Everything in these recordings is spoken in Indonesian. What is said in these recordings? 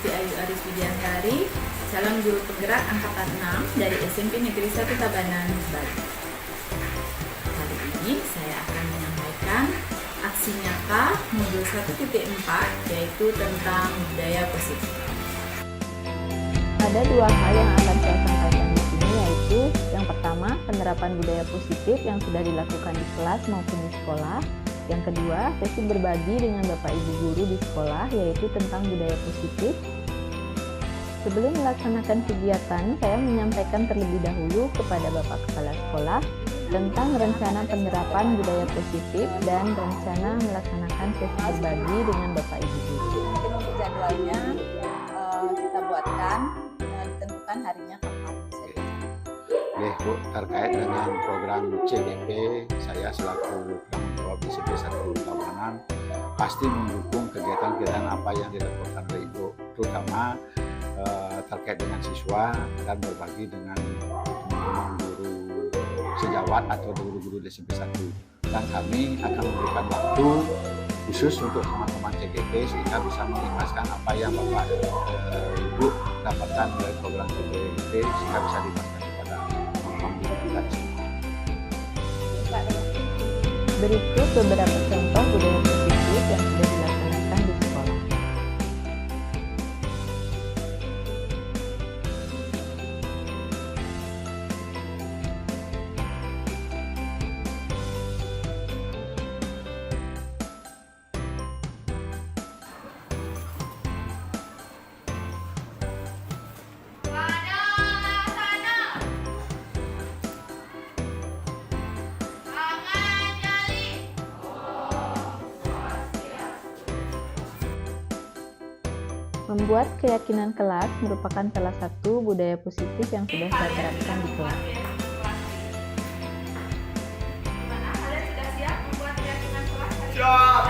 Gusti Ayu Aris Widiantari, calon guru penggerak angkatan 6 dari SMP Negeri 1 Tabanan, Bali. Kali ini saya akan menyampaikan aksi nyata modul 1.4, yaitu tentang budaya positif. Ada dua hal yang akan saya sampaikan di sini, yaitu yang pertama, penerapan budaya positif yang sudah dilakukan di kelas maupun di sekolah. Yang kedua, sesi berbagi dengan Bapak Ibu guru di sekolah, yaitu tentang budaya positif. Sebelum melaksanakan kegiatan, saya menyampaikan terlebih dahulu kepada Bapak Kepala Sekolah tentang rencana penerapan budaya positif dan rencana melaksanakan sesi berbagi dengan Bapak Ibu guru. Mungkin untuk jadwalnya kita buatkan, ditentukan harinya kapan. Bu, terkait dengan program CGP, saya selaku penanggung jawab di SMP 1 Tabanan pasti mendukung kegiatan-kegiatan apa yang dilakukan oleh Ibu, terutama terkait dengan siswa dan berbagi dengan teman-teman guru sejawat atau guru-guru di SMP 1. Dan kami akan memberikan waktu khusus untuk teman-teman CGP sehingga bisa mengikhlaskan apa yang Bapak Ibu dapatkan dari program CGP sehingga bisa diberikan kepada teman-teman guru kita. Berikut beberapa contoh budaya positif yang sudah dilaksanakan di sekolah. Membuat keyakinan kelas merupakan salah satu budaya positif yang sudah saya terapkan di kelas. Gimana? Kalian sudah siap membuat keyakinan kelas? Siap!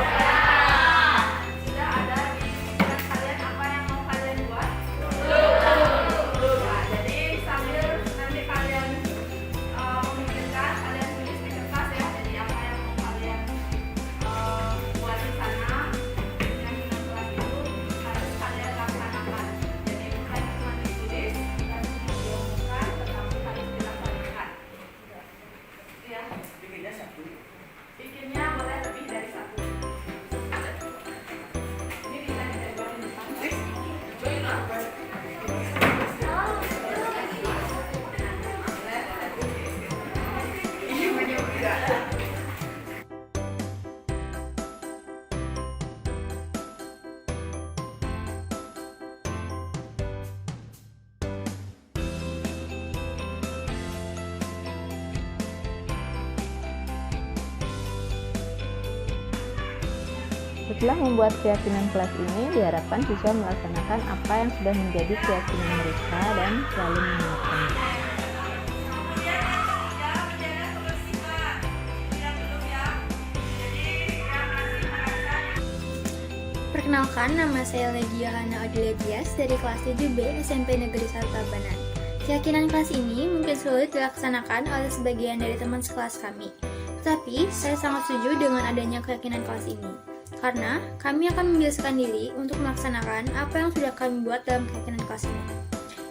Sudah ada di pikiran kalian apa yang mau kalian buat? Nah, jadi sambil nanti kalian memikirkan, kalian tulis di kertas ya. Jadi apa yang mau kalian buat di sana, keyakinan kelas itu harus kalian laksanakan. Jadi bukan cuma ditulis dan cuma diomongkan, tetapi harus dilaksanakan. Ya. Bikinnya satu. Bikinnya boleh lebih dari satu. Ini bisa ditempelin di sana. Setelah membuat keyakinan kelas ini, diharapkan siswa melaksanakan apa yang sudah menjadi keyakinan mereka dan selalu mengingatkannya. Perkenalkan, nama saya Ledia Hana Odilia Dias dari kelas 7B SMP Negeri 1 Tabanan. Keyakinan kelas ini mungkin sulit dilaksanakan oleh sebagian dari teman sekelas kami. Tetapi, saya sangat setuju dengan adanya keyakinan kelas ini. Karena kami akan membiasakan diri untuk melaksanakan apa yang sudah kami buat dalam keyakinan kelas ini.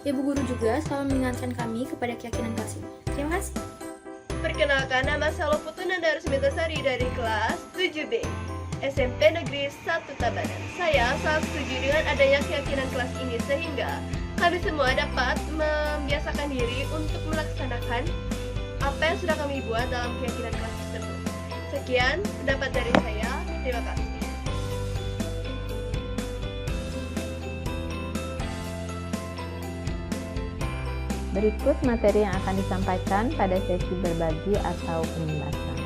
Ibu guru juga selalu mengingatkan kami kepada keyakinan kelas ini. Terima kasih. Perkenalkan, nama saya Loputu Nanda Rusmitasari dari kelas 7B SMP Negeri 1 Tabanan. Saya sangat setuju dengan adanya keyakinan kelas ini sehingga kami semua dapat membiasakan diri untuk melaksanakan apa yang sudah kami buat dalam keyakinan kelas tersebut. Sekian pendapat dari saya. Terima kasih. Berikut materi yang akan disampaikan pada sesi berbagi atau pembahasan.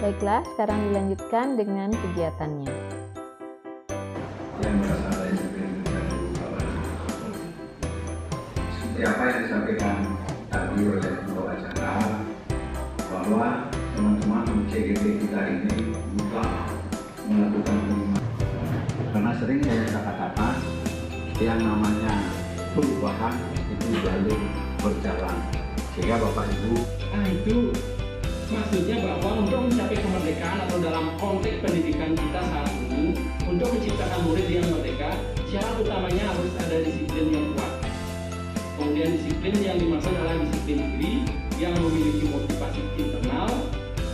Baiklah, sekarang dilanjutkan dengan kegiatannya. Yang berasal dari seperti apa yang disampaikan tadi oleh pembawa acara, bahwa teman-teman CGP kita ini buka melakukan penerimaan, karena sering saya katakan yang namanya perubahan itu jalur berjalan, sehingga Bapak Ibu itu maksudnya bahwa untuk mencapai kemerdekaan atau dalam konteks pendidikan kita saat ini, untuk menciptakan murid yang merdeka, syarat utamanya harus ada disiplin yang kuat. Kemudian disiplin yang dimaksud adalah disiplin diri yang memiliki motivasi internal.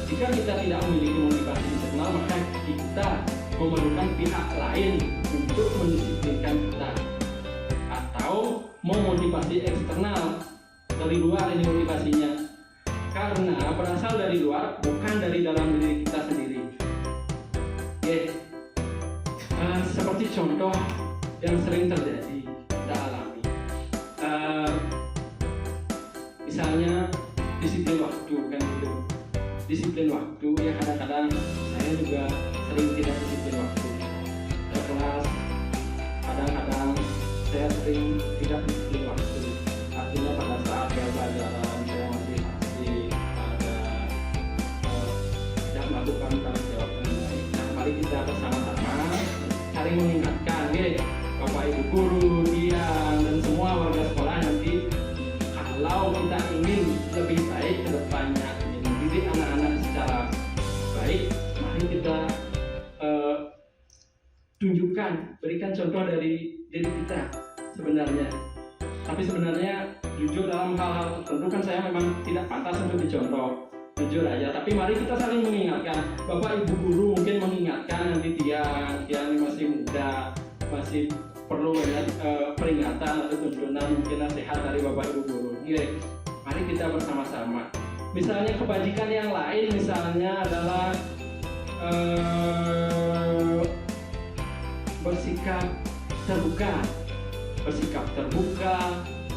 Jika kita tidak memiliki motivasi internal, maka kita memerlukan pihak lain untuk mendisiplinkan kita, atau memotivasi eksternal dari luar. Ini motivasinya karena berasal dari luar, bukan dari dalam diri kita sendiri. Seperti contoh yang sering terjadi kita alami, misalnya disiplin waktu, kan gitu. Disiplin waktu ya, kadang-kadang saya juga sering tidak disiplin waktu ke kelas. Kadang-kadang saya sering tidak disiplin waktu, artinya pada saat pelajaran saya masih tidak melakukan tanggung jawab dengan baik. Nah, mari kita bersama-sama saling mengingatkan, Bapak Ibu guru, dan semua warga sekolah nanti, kalau kita ingin lebih baik ke depannya, mendidik anak-anak secara baik, mari kita tunjukkan, berikan contoh dari diri kita sebenarnya. Tapi sebenarnya jujur dalam hal-hal tertentu kan saya memang tidak pantas untuk dicontoh, jujur aja. Tapi mari kita saling mengingatkan. Bapak Ibu guru mungkin mengingatkan nanti Tiang masih muda, masih perlu banyak peringatan atau tuntunan, mungkin nasihat dari Bapak Ibu guru. Mari kita bersama-sama. Misalnya kebajikan yang lain, misalnya adalah bersikap terbuka,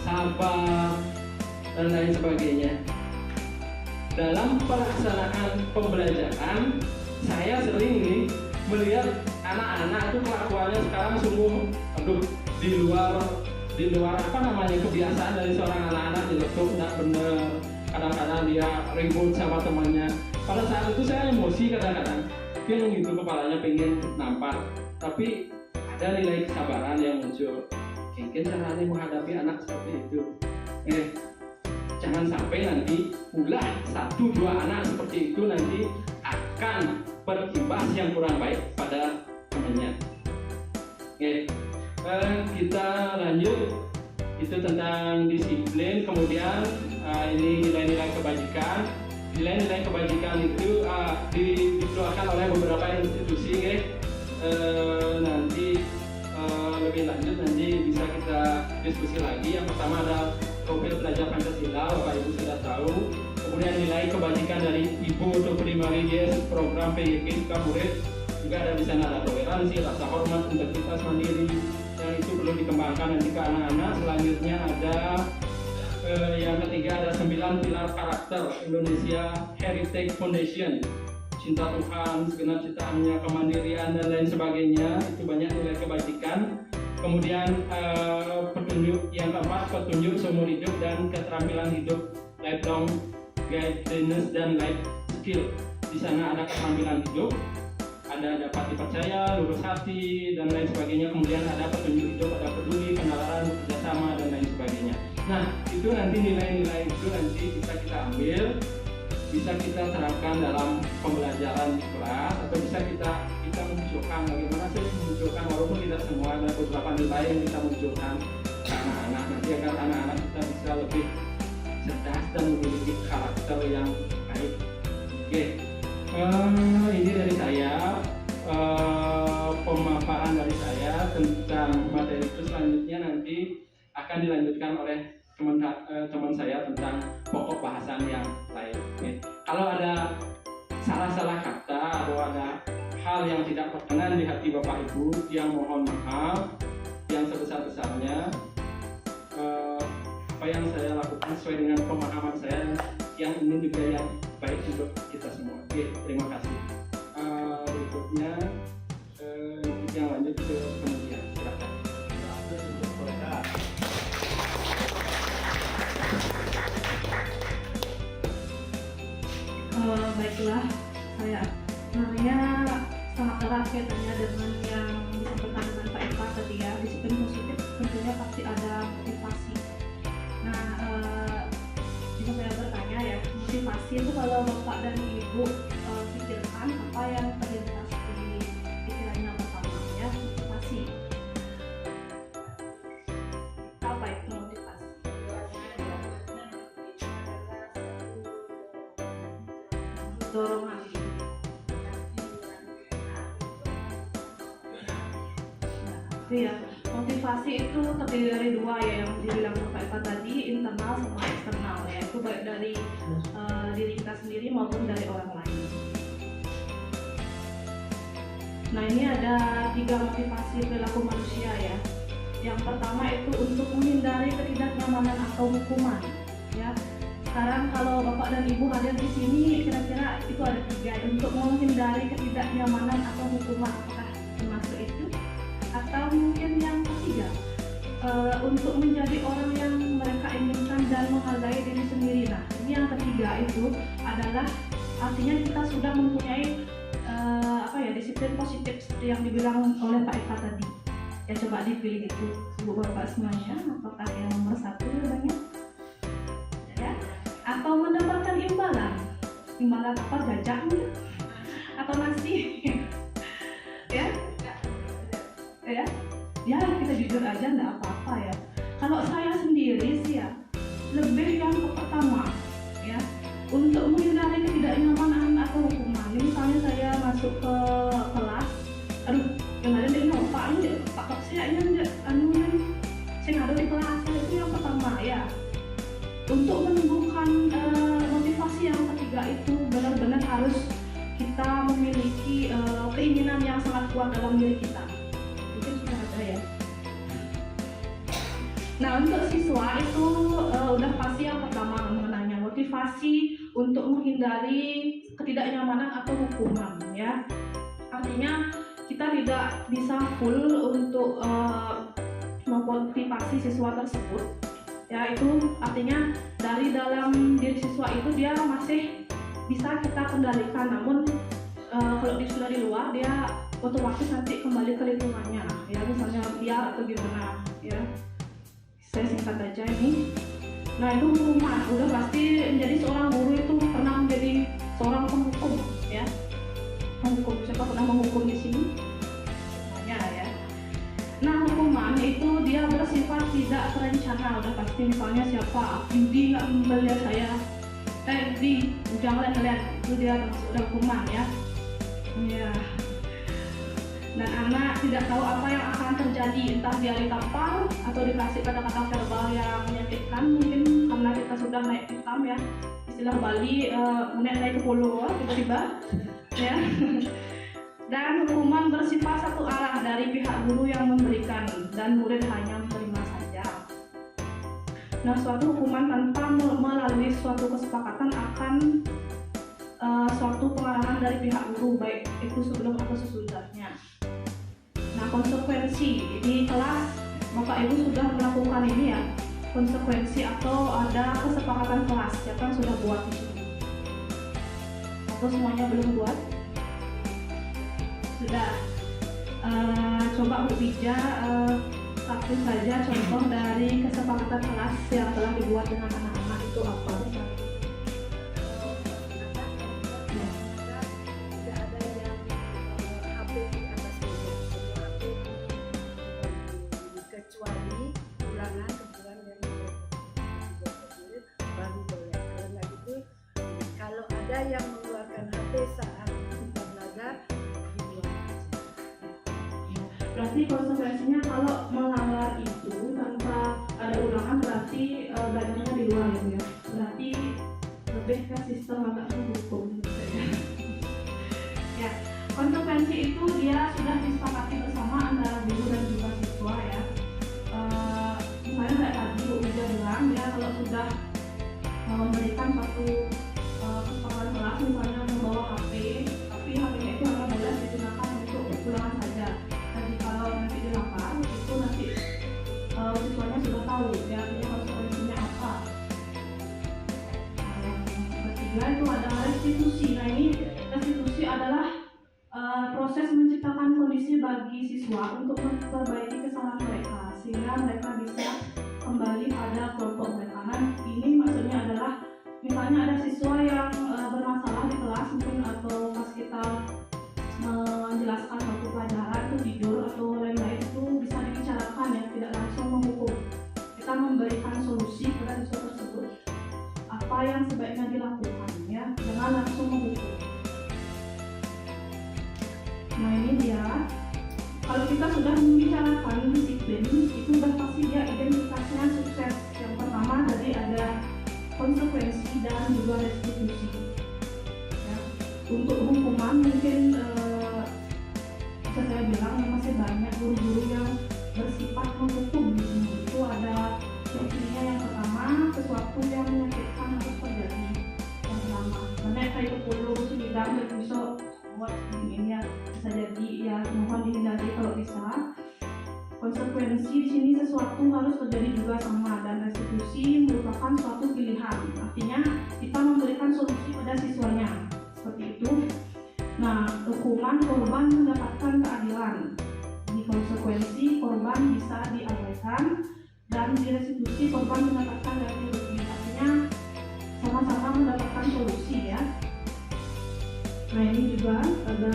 sabar, dan lain sebagainya. Dalam pelaksanaan pembelajaran, saya sering nih melihat anak-anak itu kelakuannya sekarang sungguh, di luar apa namanya kebiasaan dari seorang anak-anak, diletuk tidak benar. Kadang-kadang dia ribut sama temannya. Pada saat itu saya emosi kadang-kadang. Dia gitu kepalanya pengen nampak, tapi ada nilai kesabaran yang muncul. Mungkin caranya menghadapi anak seperti itu. Jangan sampai nanti ulah 1-2 anak seperti itu nanti akan berimbas yang kurang baik pada temannya. Kita lanjut, itu tentang disiplin. Kemudian ini nilai-nilai kebajikan. Nilai-nilai kebajikan itu dikeluarkan oleh beberapa institusi. Nanti lebih lanjut nanti bisa kita diskusi lagi. Yang pertama ada profil pelajar Pancasila, Bapak Ibu sudah tahu. Kemudian nilai kebajikan dari Ibu untuk Primary Yes, program PYP juga murid. Juga ada di sana, ada toleransi, rasa hormat, integritas, mandiri, yang itu perlu dikembangkan nanti ke anak-anak. Selanjutnya ada yang ketiga ada 9 pilar karakter Indonesia Heritage Foundation, cinta Tuhan, segenap ciptaannya, kemandirian, dan lain sebagainya. Itu banyak nilai kebajikan. Kemudian petunjuk yang keempat, petunjuk seumur hidup dan keterampilan hidup, lifelong guidance dan life skill. Di sana ada keterampilan hidup, ada dapat dipercaya, lurus hati, dan lain sebagainya. Kemudian ada petunjuk hidup, ada peduli, kenalan, kerjasama, dan lain sebagainya. Nah, itu nanti nilai-nilai itu nanti bisa kita ambil, bisa kita terapkan dalam pembelajaran di kelas, atau bisa kita munculkan bagaimana sih munculkan, walaupun tidak semua, ada beberapa nilai yang kita munculkan ke anak-anak nanti agar anak-anak kita bisa lebih cerdas dan memiliki karakter yang baik. Ini dari saya, pemaparan dari saya tentang materi itu. Selanjutnya nanti akan dilanjutkan oleh teman saya tentang pokok bahasan yang lain. Kalau ada salah-salah kata atau ada hal yang tidak berkenan di hati Bapak Ibu, yang mohon maaf yang sebesar-besarnya. Apa yang saya lakukan sesuai dengan pemahaman saya, yang ini juga yang baik untuk kita kita semua. Oke, terima kasih. Berikutnya yang lanjut ke kemudian, silakan. Baiklah, saya sebenarnya sangat erat kaitannya dengan yang disampaikan dengan Pak Eka tadi ya. Disiplin positif tentunya pasti ada motivasi. Nah, jika saya bertanya ya, motivasi itu kalau Bapak dan Ibu pikirkan apa yang terlintas di pikirannya pertama ya, motivasi. Apa itu motivasi? Dorongan. Ya, motivasi itu terdiri dari dua ya, yang dibilang Pak Eka tadi, internal sama eksternal ya, itu baik dari diri kita sendiri maupun dari orang lain. Nah, ini ada 3 motivasi perilaku manusia ya. Yang pertama itu untuk menghindari ketidaknyamanan atau hukuman ya. Sekarang kalau Bapak dan Ibu hadir di sini, kira-kira itu ada 3 untuk menghindari ketidaknyamanan atau hukuman, apakah termasuk itu? Atau mungkin yang ketiga, untuk menjadi orang yang mereka inginkan dan menghargai diri sendiri. Nah, ini yang ketiga itu adalah artinya kita sudah mempunyai disiplin positif seperti yang dibilang oleh Pak Eka tadi. Ya, coba dipilih itu Ibu Bapak semuanya, apakah yang nomor 1 banyak? Ya, atau mendapatkan imbalan apa, jajan atau nasi? Ya. Ya kita jujur aja nggak apa-apa ya. Kalau saya sendiri sih ya lebih yang pertama ya, untuk menghindari ketidaknyamanan atau hukuman. Misalnya saya masuk ke kelas, yang ada di Pak saya ada di kelas, itu yang pertama ya. Untuk menumbuhkan motivasi yang ketiga itu benar-benar harus kita memiliki keinginan yang sangat kuat dalam diri kita. Ya. Nah, untuk siswa itu udah pasti yang pertama mengenanya motivasi untuk menghindari ketidaknyamanan atau hukuman ya. Artinya kita tidak bisa full untuk memotivasi siswa tersebut ya. Itu artinya dari dalam diri siswa itu dia masih bisa kita kendalikan, namun kalau sudah di luar dia otomatis nanti kembali ke lingkungannya ya, misalnya biar atau gimana ya. Saya singkat aja ini. Nah, itu hukuman udah pasti menjadi seorang guru itu pernah menjadi seorang penghukum ya. Menghukum, siapa pernah menghukum di sini? Semuanya ya. Nah, hukuman itu dia bersifat tidak terencana, udah pasti. Misalnya siapa Yudi nggak melihat saya, Yudi jangan lihat, itu dia termasuk hukuman ya. Ya. Dan anak tidak tahu apa yang akan terjadi, entah dia ditampar atau dikasih kata-kata verbal yang menyakitkan, mungkin karena kita sudah naik hitam ya, istilah Bali naik ke polo tiba-tiba ya. Dan hukuman bersifat satu arah dari pihak guru yang memberikan dan murid hanya menerima saja. Nah, suatu hukuman tanpa melalui suatu kesepakatan akan suatu pengarahan dari pihak guru, baik itu sebelum atau sesudahnya. Nah, konsekuensi di kelas Bapak Ibu sudah melakukan ini ya, konsekuensi atau ada kesepakatan kelas, siapa yang sudah buat di sini? Atau semuanya belum buat? Sudah. Coba Bu Bija satu saja contoh dari kesepakatan kelas yang telah dibuat dengan anak-anak itu apa? Yang mengeluarkan HP saat kita belajar berarti konsekuensinya kalau melanggar itu tanpa ada ulangan berarti banyaknya di luar ya, berarti lebih ke sistem agak hukum ya. Konsekuensi itu dia sudah disepakati bersama antara guru dan juga siswa ya. Misalnya kayak tadi Bu Ija bilang ya, kalau sudah memberikan suatu kesepakatan kelas misalnya bagi siswa untuk memperbaiki kesalahan mereka sehingga mereka bisa kembali pada kelompok mereka. Nah, ini maksudnya adalah misalnya ada siswa yang bermasalah di kelas mungkin, atau pas kita menjelaskan satu pelajaran itu tidur atau lain-lain, itu bisa dibicarakan ya, tidak langsung menghukum. Kita memberikan solusi pada siswa tersebut apa yang sebaiknya dilakukan ya, jangan langsung menghukum. Nah ini dia, kalau kita sudah membicarakan disiplin, itu sudah pasti dia identitasnya sukses. Yang pertama tadi ada konsekuensi dan juga restitusi ya. Untuk hukuman mungkin bisa saya bilang masih banyak guru-guru yang bersifat menghukum. Itu ada cirinya. Yang pertama, sesuatu yang menyakitkan harus terjadi. Yang pertama, mereka itu perlu sidang dan besok buat ini ya, bisa jadi ya, mohon dihindari kalau bisa. Konsekuensi di sini sesuatu harus terjadi juga sama, dan restitusi merupakan suatu pilihan. Artinya kita memberikan solusi pada siswanya seperti itu. Nah, hukuman korban mendapatkan keadilan. Di konsekuensi korban bisa diabaikan, dan di restitusi korban mendapatkan ganti rugi. Artinya sama-sama mendapatkan solusi ya. Nah ini juga ada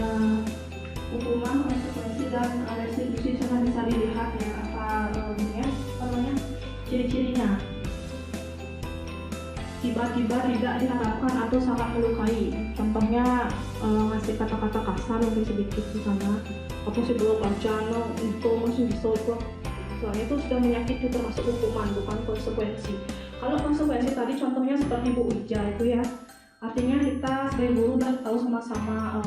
hukuman, konsekuensi, dan restitusi. Sudah bisa dilihat ya namanya ciri-cirinya. Tiba-tiba tidak diharapkan atau sangat melukai. Contohnya ngasih kata-kata kasar mungkin sedikit di sana. Apa sih belum baca no itu masih bisa itu. Soalnya itu sudah menyakiti, termasuk hukuman bukan konsekuensi. Kalau konsekuensi tadi contohnya seperti Bu Ija itu ya. Artinya kita sebagai guru udah tahu sama-sama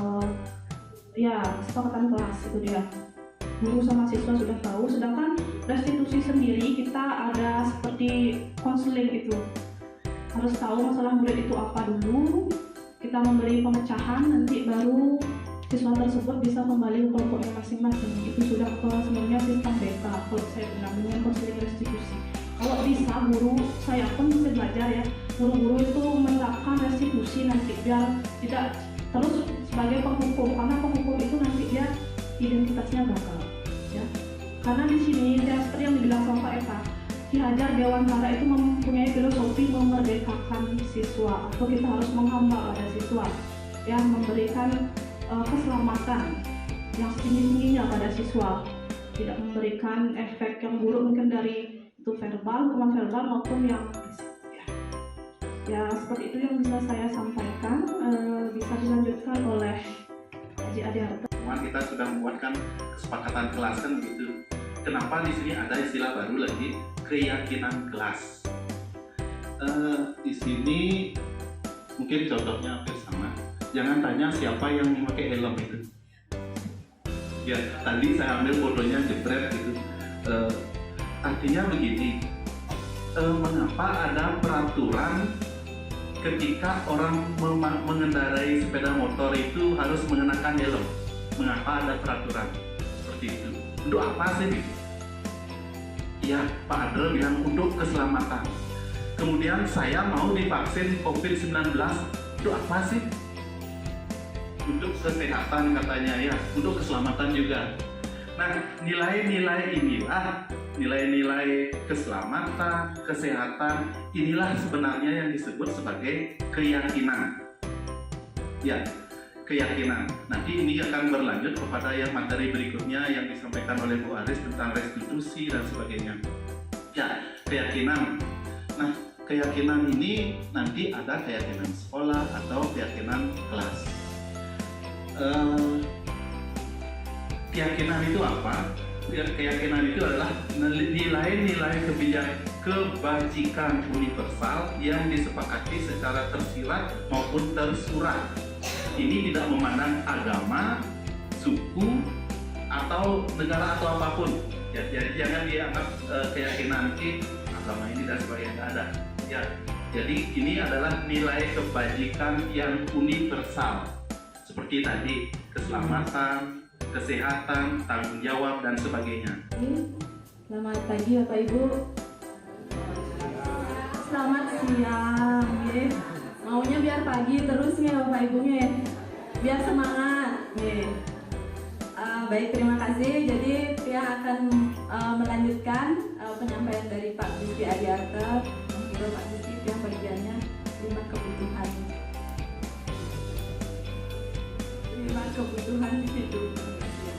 ya kesepakatan kelas itu dia. Guru sama siswa sudah tahu. Sedangkan restitusi sendiri kita ada seperti konseling itu. Harus tahu masalah murid itu apa dulu. Kita memberi pemecahan, nanti baru siswa tersebut bisa kembali ke kelompoknya masing-masing. Itu sudah sebenarnya sistem BK kalau saya bilang dengan konseling restitusi. Kalau bisa guru, saya pun bisa belajar ya, guru-guru itu menerapkan restitusi nanti biar tidak terus sebagai penghukum, karena penghukum itu nanti dia identitasnya gagal ya. Karena di sini ya, seperti yang dibilang sama Pak Eva, Ki Hajar Dewantara itu mempunyai filosofi memerdekakan siswa, atau kita harus menghamba pada siswa yang memberikan keselamatan yang setinggi-tingginya pada siswa, tidak memberikan efek yang buruk mungkin dari itu verbal, hukuman verbal maupun yang ya seperti itu yang bisa saya sampaikan. Bisa dilanjutkan oleh Haji Adiarto. Kita sudah membuatkan kesepakatan kelas kan begitu. Kenapa di sini ada istilah baru lagi, keyakinan kelas. Di sini mungkin contohnya hampir sama. Jangan tanya siapa yang memakai helm itu. Ya tadi saya ambil fotonya jebret gitu. Artinya begini, mengapa ada peraturan ketika orang mengendarai sepeda motor itu harus mengenakan helm? Mengapa ada peraturan seperti itu? Untuk apa sih? Ya, Pak Adre bilang untuk keselamatan. Kemudian saya mau divaksin COVID-19, untuk apa sih? Untuk kesehatan katanya ya, untuk keselamatan juga. Nah, nilai-nilai inilah, nilai-nilai keselamatan, kesehatan, inilah sebenarnya yang disebut sebagai keyakinan. Ya, keyakinan. Nanti ini akan berlanjut kepada yang materi berikutnya yang disampaikan oleh Bu Aris tentang restitusi dan sebagainya. Ya, keyakinan. Nah, keyakinan ini nanti ada keyakinan sekolah atau keyakinan kelas. Keyakinan itu apa? Keyakinan itu adalah nilai-nilai kebajikan universal yang disepakati secara tersirat maupun tersurat. Ini tidak memandang agama, suku, atau negara atau apapun. Ya, jadi jangan dianggap keyakinan agama ini dan sebagainya ada. Ya, jadi ini adalah nilai kebajikan yang universal. Seperti tadi, keselamatan, kesehatan, tanggung jawab, dan sebagainya. Selamat pagi Bapak Ibu. Selamat siang ya. Maunya biar pagi terus ya Bapak Ibunya ya. Biar semangat ya. Baik, terima kasih. Jadi Tia akan melanjutkan penyampaian dari Pak Rizky Adiarto. Menurut Pak Rizky yang bagiannya 5 kebutuhan hidup manusia.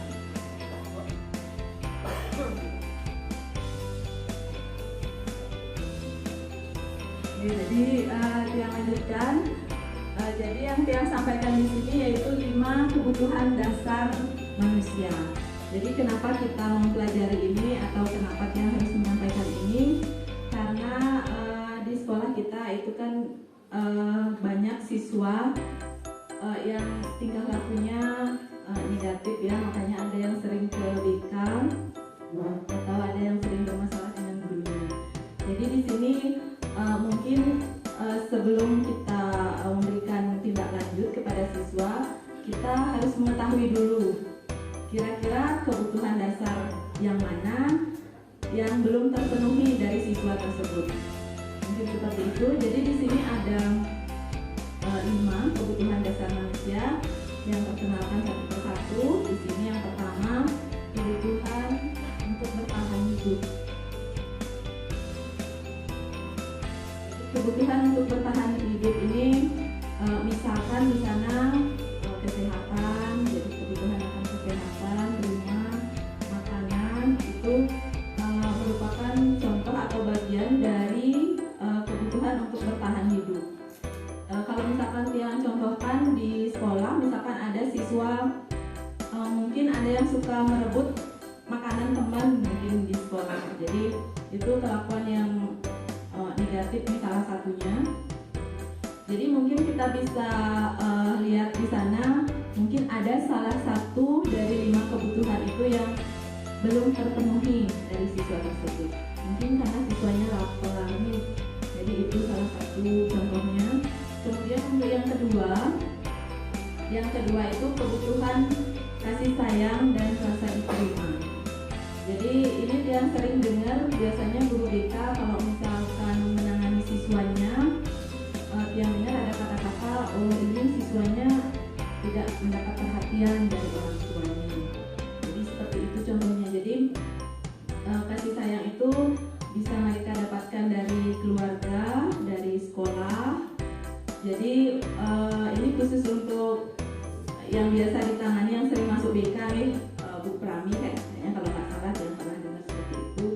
Jadi Tia lanjutkan. Jadi yang Tia sampaikan di sini yaitu 5 kebutuhan dasar manusia. Jadi kenapa kita mempelajari ini atau kenapa Tia harus menyampaikan ini? Karena di sekolah kita itu kan banyak siswa yang tingkah lakunya negatif ya, makanya ada yang sering ke BK atau ada yang sering bermasalah dengan gurunya. Jadi di sini mungkin sebelum kita memberikan tindak lanjut kepada siswa, kita harus mengetahui dulu kira-kira kebutuhan dasar yang mana yang belum terpenuhi dari siswa tersebut. Mungkin seperti itu. Jadi di sini ada 5 kebutuhan dasar manusia yang terkenalkan satu persatu. Di sini yang pertama, kebutuhan untuk bertahan hidup. Kebutuhan untuk bertahan hidup ini misalkan di sana kesehatan, jadi kebutuhan akan kesehatan, rumah, makanan itu merupakan contoh atau bagian dari kebutuhan untuk bertahan hidup. Kalau misalkan yang contohkan di sekolah, misalkan ada siswa mungkin ada yang suka merebut makanan teman mungkin di sekolah, jadi itu kelakuan yang negatif nih salah satunya. Jadi mungkin kita bisa lihat di sana mungkin ada salah satu dari 5 kebutuhan itu yang belum terpenuhi dari siswa tersebut. Mungkin karena siswanya lapar nih, jadi itu salah satu contohnya. Kemudian untuk yang kedua itu kebutuhan kasih sayang dan rasa diterima. Jadi ini yang sering dengar biasanya guru BK kalau misalkan menangani siswanya, yang dengar ada kata-kata, oh ini siswanya tidak mendapat perhatian dari orang tuanya. Jadi seperti itu contohnya. Jadi kasih sayang itu bisa mereka dapatkan dari keluarga, dari sekolah. Jadi ini khusus untuk yang biasa ditangani yang sering masuk BK nih, Bu Prami kayaknya kalau nggak salah jangan pernah dengar seperti itu.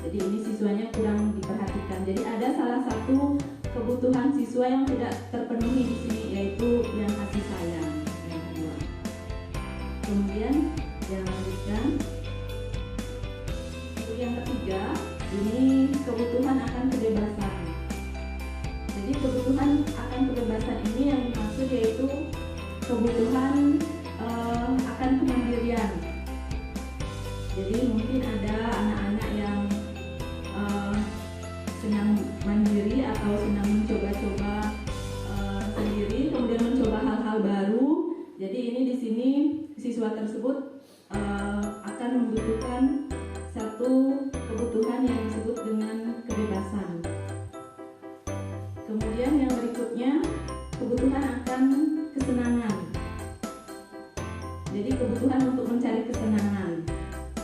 Jadi ini siswanya kurang diperhatikan. Jadi ada salah satu kebutuhan siswa yang tidak terpenuhi di sini, yaitu yang kasih sayang yang kedua. Kemudian yang lanjutkan untuk yang ketiga, ini kebutuhan akan kebebasan. Jadi kebutuhan akan kebebasan ini yang dimaksud yaitu kebutuhan akan kemandirian. Jadi mungkin ada anak-anak yang senang mandiri atau senang mencoba-coba sendiri, kemudian mencoba hal-hal baru. Jadi ini di sini siswa tersebut akan membutuhkan satu kebutuhan yang disebut dengan kebebasan. Kemudian yang berikutnya kebutuhan akan kesenangan. Jadi kebutuhan untuk mencari kesenangan.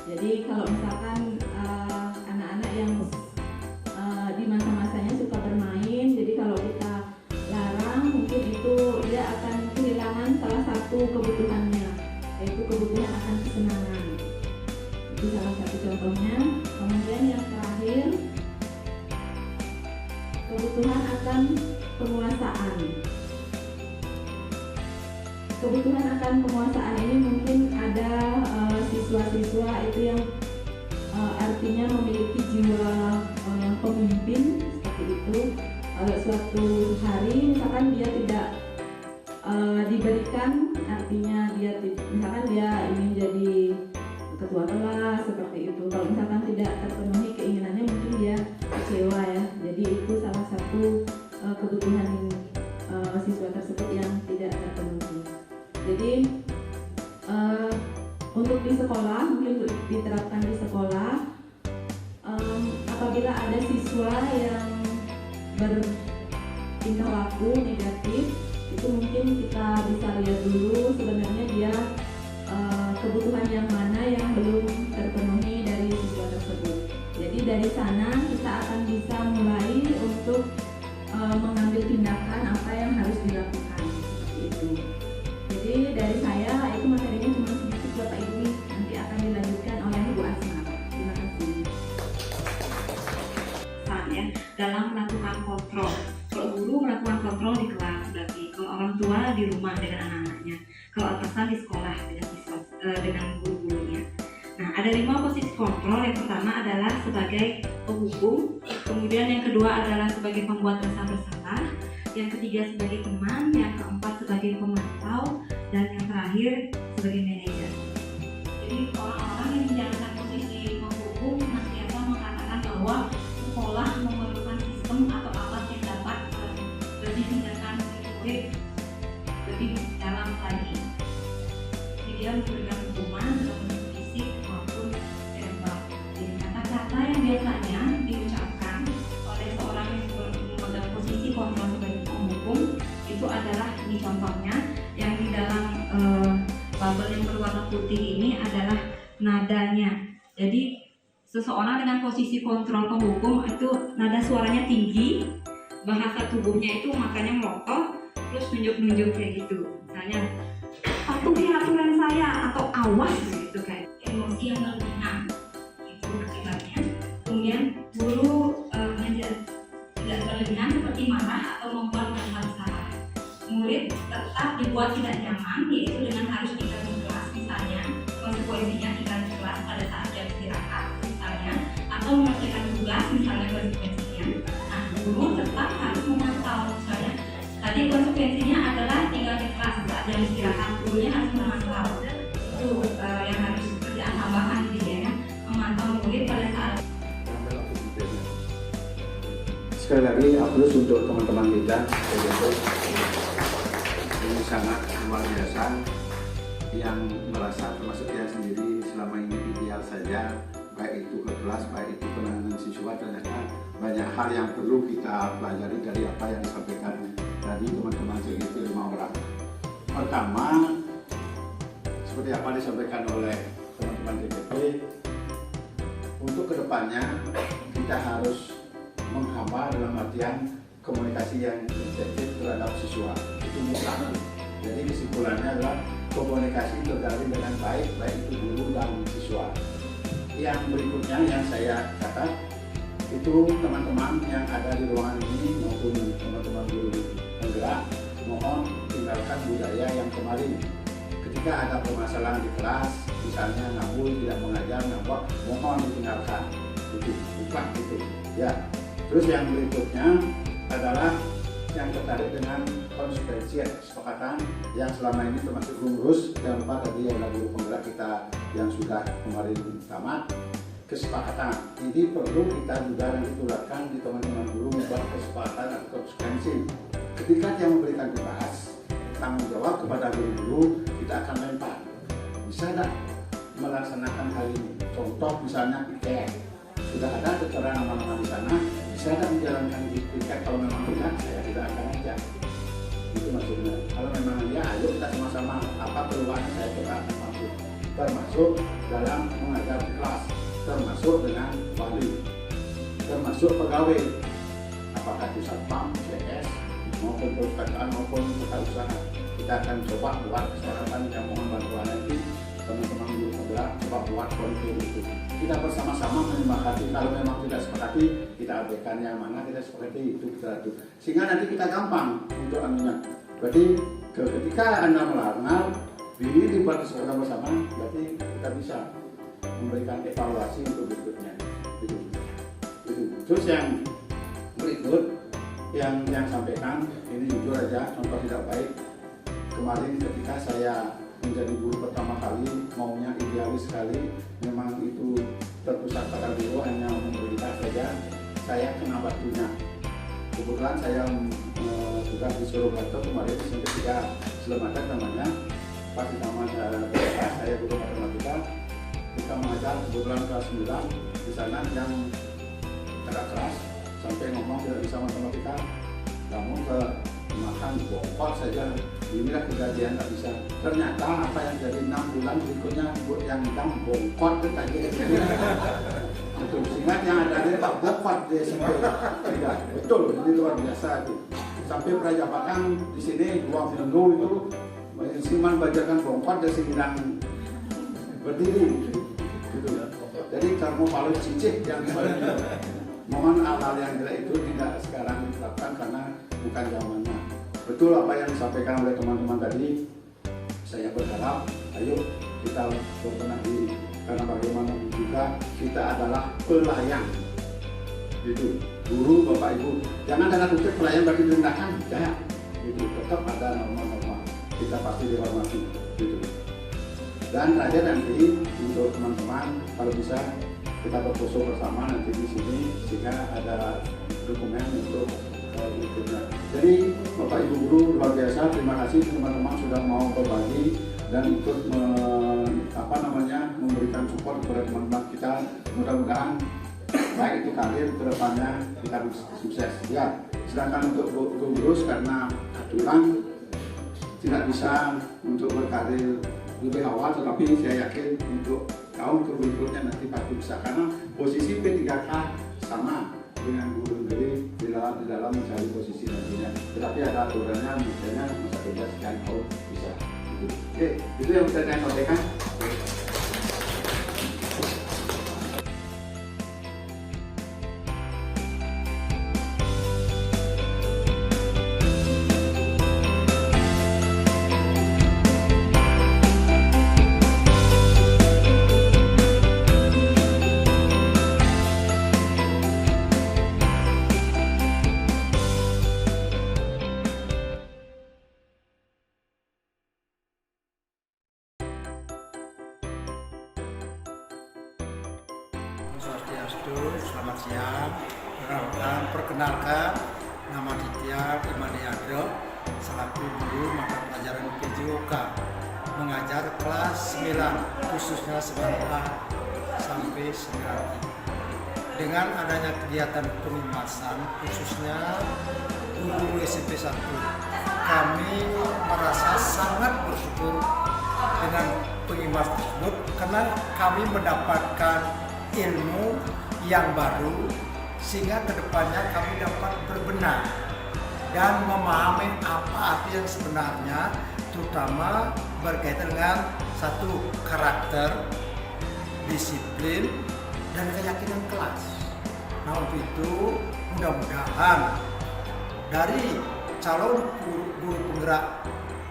Jadi kalau misalkan anak-anak yang di masa-masanya suka bermain, jadi kalau kita larang mungkin itu dia akan kehilangan salah satu kebutuhannya, yaitu kebutuhan akan kesenangan. Itu salah satu contohnya. Kemudian yang terakhir, kebutuhan akan penguasaan. Kebutuhan akan penguasaan ini mungkin ada siswa-siswa itu yang artinya memiliki jiwa yang pemimpin seperti itu. Kalau suatu hari misalkan dia tidak diberikan, artinya dia misalkan dia ingin jadi ketua kelas seperti itu. Kalau misalkan tidak terpenuhi keinginannya mungkin dia kecewa ya. Jadi itu salah satu kebutuhan siswa tersebut yang tidak terpenuhi. Jadi untuk di sekolah, mungkin diterapkan di sekolah, apabila ada siswa yang bertingkah laku negatif, itu mungkin kita bisa lihat dulu sebenarnya dia kebutuhan yang mana yang belum terpenuhi dari siswa tersebut. Jadi dari sana kita akan bisa mulai untuk mengambil tindakan apa yang harus dilakukan, seperti itu. Jadi dari saya itu materinya cuma sedikit Bapak Ibu, nanti akan dilanjutkan oleh Bu Asma. Terima kasih. Ya, dalam melakukan kontrol. Kalau guru melakukan kontrol di kelas berarti, kalau orang tua di rumah dengan anak-anaknya, kalau atasan di sekolah dengan guru-gurunya. Nah, ada 5 posisi kontrol. Yang pertama adalah sebagai penghukum, kemudian yang kedua adalah sebagai pembuat rasa bersalah, yang ketiga sebagai teman, yang keempat sebagai pemantau, dan yang terakhir sebagai manajer. Jadi orang-orang yang menjalankan posisi penghukum masih akan mengatakan bahwa sekolah memerlukan sistem atau alat yang dapat lebih tindakan murid lebih dalam lagi. Dia memberikan hukuman dalam bentuk fisik maupun verbal. Jadi kata-kata yang biasanya diucapkan oleh seorang yang memegang posisi kontrol sebagai penghukum itu adalah, ini contohnya yang di dalam bubble yang berwarna putih ini adalah nadanya. Jadi seseorang dengan posisi kontrol penghukum itu nada suaranya tinggi, bahasa tubuhnya itu makanya melotot, terus nunjuk-nunjuk kayak gitu. Misalnya, patuhi aturan saya, atau awas gitu, kayak emosi yang berlebihan itu akibatnya. Kemudian guru tidak berlebihan seperti marah atau membuat hal salah. Murid tetap dibuat tidak nyaman, yaitu dengan harus tinggal di kelas, misalnya konsekuensinya tinggal di kelas pada saat jam istirahat misalnya, atau mengerjakan tugas misalnya konsekuensinya. Nah, guru tetap harus memantau, misalnya tadi konsekuensinya adalah tinggal di kelas saat jam istirahat, gurunya harus memantau. Itu yang harus kerjaan tambahan gitu ya, memantau murid pada saat. Sekali lagi aplaus untuk teman-teman kita. Ini sangat luar biasa, yang merasa termasuk dia sendiri selama ini ideal saja, baik itu ke kelas, baik itu penanganan siswa. Ternyata banyak hal yang perlu kita pelajari dari apa yang disampaikan tadi teman-teman CGP 5 orang. Pertama, seperti apa disampaikan oleh teman-teman CGP, untuk kedepannya kita harus menghamba dalam artian komunikasi yang efektif terhadap siswa. Itu mutlak. Jadi kesimpulannya adalah komunikasi terjalin dengan baik, baik itu guru dan siswa. Yang berikutnya yang saya catat itu teman-teman yang ada di ruangan ini maupun teman-teman guru penggerak, mohon tinggalkan budaya yang kemarin. Ketika ada permasalahan di kelas, misalnya ngabul, tidak mengajar, ngambek, mohon ditinggalkan. Itu bukan itu. Ya. Terus yang berikutnya adalah yang tertarik dengan konsekuensi kesepakatan yang selama ini termasuk rumus. Jangan lupa tadi ada guru penggerak kita yang sudah kemarin tamat. Kesepakatan ini perlu kita juga nanti tularkan di teman-teman guru, membuat kesepakatan atau konsekuensi. Ketika dia memberikan tugas, tanggung jawab kepada guru-guru, kita akan lempar. Bisa tidak melaksanakan hal ini? Contoh misalnya piket, sudah ada keterangan nama-nama di sana, bisa tidak menjalankan piket? Kalau memang tidak, saya tidak akan ajak. Itu maksudnya. Kalau memang ya, ayo kita sama-sama apa peluangnya, saya tidak akan masuk. Termasuk dalam mengajar di kelas, termasuk dengan wali, termasuk pegawai, apakah itu satpam, CS, maupun perpustakaan maupun buka usaha. Kita akan coba buat kesepakatan yang mohon bantuan nanti teman-teman guru penggerak, coba buat kontur itu. Kita bersama-sama menyepakati. Kalau memang tidak sepakati, kita abaikan. Yang mana tidak sepakati itu kita atur. Sehingga nanti kita gampang untuk anunya. Berarti ketika Anda melarang, ini dibuat kesepakatan bersama, berarti kita bisa memberikan evaluasi untuk berikutnya. Itu. Terus yang berikut yang sampaikan ini jujur aja, contoh tidak baik. Kemarin ketika saya menjadi guru pertama kali, maunya idealis sekali, memang itu terpusat pada guru hanya memberikan saja, saya kena batunya. Kebetulan saya tugas di Surabaya kemarin, ketika Selamatan namanya, pas di taman saya guru matematika, kita mengajar kebetulan kelas 9, di sana yang agak keras, sampai ngomong tidak bisa matematika, kamu ke makan bongkot saja. Inilah kejadian tak bisa. Ternyata apa yang jadi 6 bulan berikutnya yang hitam bongkot itu tadi. Betul, ingat yang ada di tak bongkot di SMP. Tidak, betul, ini luar biasa itu. Sampai Prajapakan di sini 2 minggu itu Siman bajakan bongkot dan sedang berdiri. Gitu. Jadi karena paling cicik yang mohon hal-hal yang jelek itu tidak sekarang diterapkan karena bukan zamannya. Betul apa yang disampaikan oleh teman-teman tadi. Saya berharap, ayo kita berbenah diri karena bagaimana juga kita adalah pelayan. Itu guru, bapak ibu. Jangan dengan kutip pelayan berarti direndahkan, jangan. Itu tetap ada norma-norma. Kita pasti dihormati. Gitu. Dan terakhir nanti untuk teman-teman kalau bisa kita berfoto bersama nanti di sini sehingga ada dokumen untuk berikutnya. Jadi Bapak Ibu guru luar biasa, terima kasih teman-teman sudah mau berbagi dan ikut memberikan support kepada teman-teman kita. Mudah-mudahan baik itu karir kedepannya kita sukses. Ya, sedangkan untuk guru karena aturan tidak bisa untuk berkarir lebih awal, tetapi saya yakin untuk tahun berikutnya nanti pasti bisa karena posisi P3K sama dengan guru sendiri di dalam mencari posisi nantinya. Tetapi ada aturannya, misalnya masa kerja sekian tahun bisa. Oke, itu yang bisa saya sampaikan. Swastiastu, selamat siang. Perkenalkan, nama Ditya Imaniadro, selaku guru mata pelajaran PJOK, mengajar kelas 9, khususnya 9A sampai 9I. Dengan adanya kegiatan pengimasan, khususnya guru SMP 1, kami merasa sangat bersyukur dengan pengimas tersebut karena kami mendapatkan ilmu yang baru sehingga kedepannya kami dapat berbenah dan memahami apa arti yang sebenarnya, terutama berkaitan dengan satu karakter, disiplin, dan keyakinan kelas. Nah untuk itu mudah-mudahan dari calon guru penggerak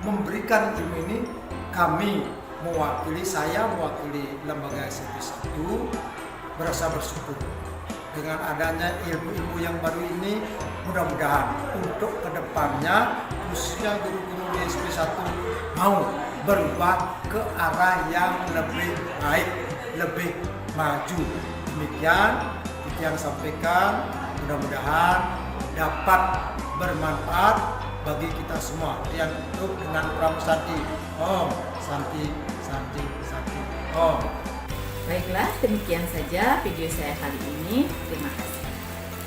memberikan ilmu ini, kami saya mewakili lembaga SMP 1 merasa bersyukur dengan adanya ilmu-ilmu yang baru ini. Mudah-mudahan untuk kedepannya khususnya guru-guru di SMP 1 mau berubah ke arah yang lebih baik, lebih maju. Demikian yang sampaikan, mudah-mudahan dapat bermanfaat bagi kita semua. Yang tutup dengan Pram Santi Om, Santi, Santi, Santi Om. Baiklah, demikian saja video saya kali ini. Terima kasih.